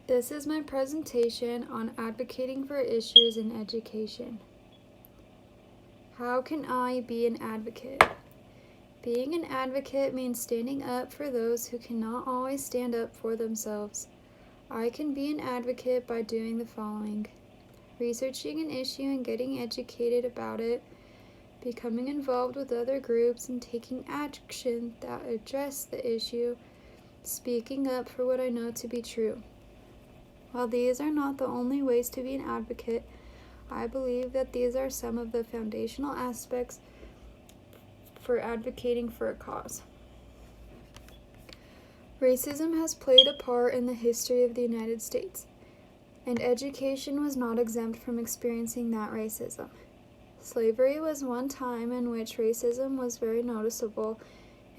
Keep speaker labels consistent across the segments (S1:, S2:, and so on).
S1: This is my presentation on advocating for issues in education. How can I be an advocate? Being an advocate means standing up for those who cannot always stand up for themselves. I can be an advocate by doing the following: researching an issue and getting educated about it, becoming involved with other groups and taking action that address the issue, speaking up for what I know to be true. While these are not the only ways to be an advocate, I believe that these are some of the foundational aspects for advocating for a cause. Racism has played a part in the history of the United States, and education was not exempt from experiencing that racism. Slavery was one time in which racism was very noticeable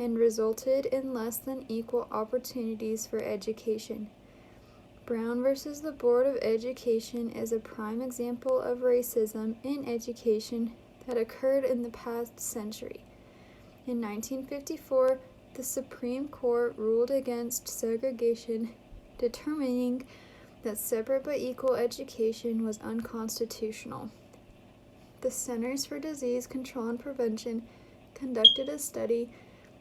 S1: and resulted in less than equal opportunities for education. Brown versus the Board of Education is a prime example of racism in education that occurred in the past century. In 1954, the Supreme Court ruled against segregation, determining that separate but equal education was unconstitutional. The Centers for Disease Control and Prevention conducted a study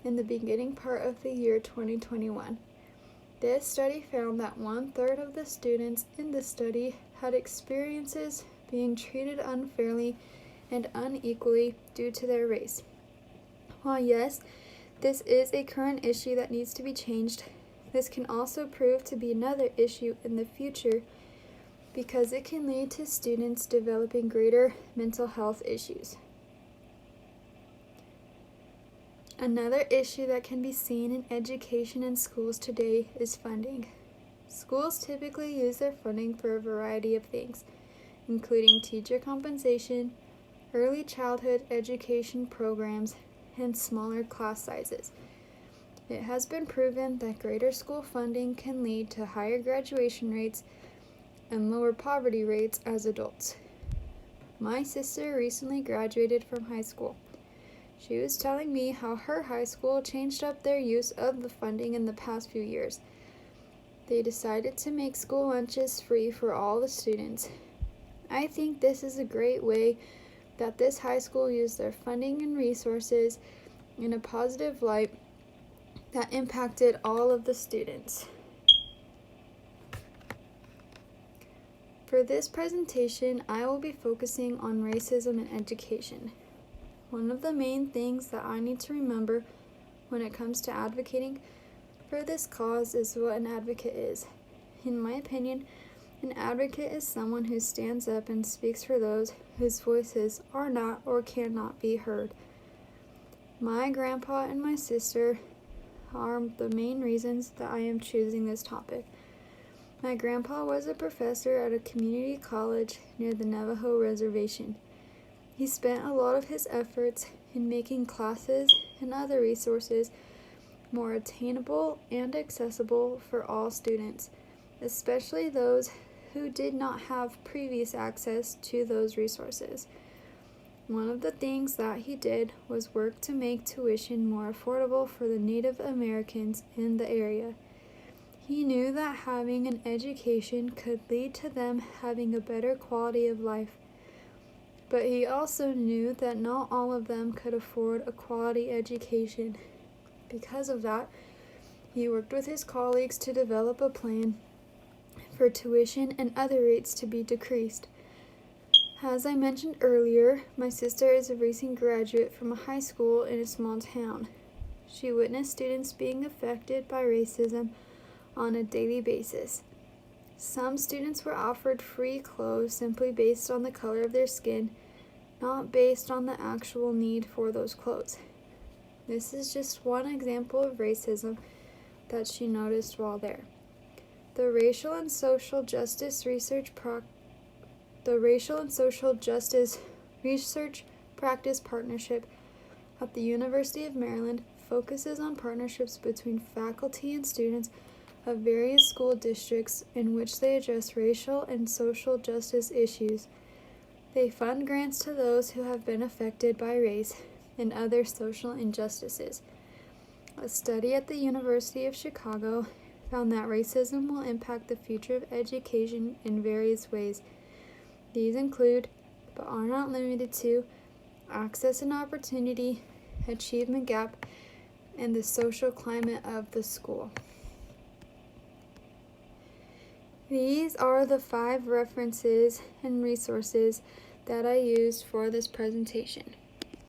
S1: in the beginning part of the year 2021. This study found that 1/3 of the students in the study had experiences being treated unfairly and unequally due to their race. While yes, this is a current issue that needs to be changed, this can also prove to be another issue in the future because it can lead to students developing greater mental health issues. Another issue that can be seen in education in schools today is funding. Schools typically use their funding for a variety of things, including teacher compensation, early childhood education programs, and smaller class sizes. It has been proven that greater school funding can lead to higher graduation rates and lower poverty rates as adults. My sister recently graduated from high school. She was telling me how her high school changed up their use of the funding in the past few years. They decided to make school lunches free for all the students. I think this is a great way that this high school used their funding and resources in a positive light that impacted all of the students. For this presentation, I will be focusing on racism in education. One of the main things that I need to remember when it comes to advocating for this cause is what an advocate is. In my opinion, an advocate is someone who stands up and speaks for those whose voices are not or cannot be heard. My grandpa and my sister are the main reasons that I am choosing this topic. My grandpa was a professor at a community college near the Navajo Reservation. He spent a lot of his efforts in making classes and other resources more attainable and accessible for all students, especially those who did not have previous access to those resources. One of the things that he did was work to make tuition more affordable for the Native Americans in the area. He knew that having an education could lead to them having a better quality of life. But he also knew that not all of them could afford a quality education. Because of that, he worked with his colleagues to develop a plan for tuition and other rates to be decreased. As I mentioned earlier, my sister is a recent graduate from a high school in a small town. She witnessed students being affected by racism on a daily basis. Some students were offered free clothes simply based on the color of their skin, not based on the actual need for those clothes. This is just one example of racism that she noticed while there. The Racial and Social Justice Research Practice Partnership at the University of Maryland focuses on partnerships between faculty and students of various school districts in which they address racial and social justice issues. They fund grants to those who have been affected by race and other social injustices. A study at the University of Chicago found that racism will impact the future of education in various ways. These include, but are not limited to, access and opportunity, achievement gap, and the social climate of the school. These are the 5 references and resources that I used for this presentation.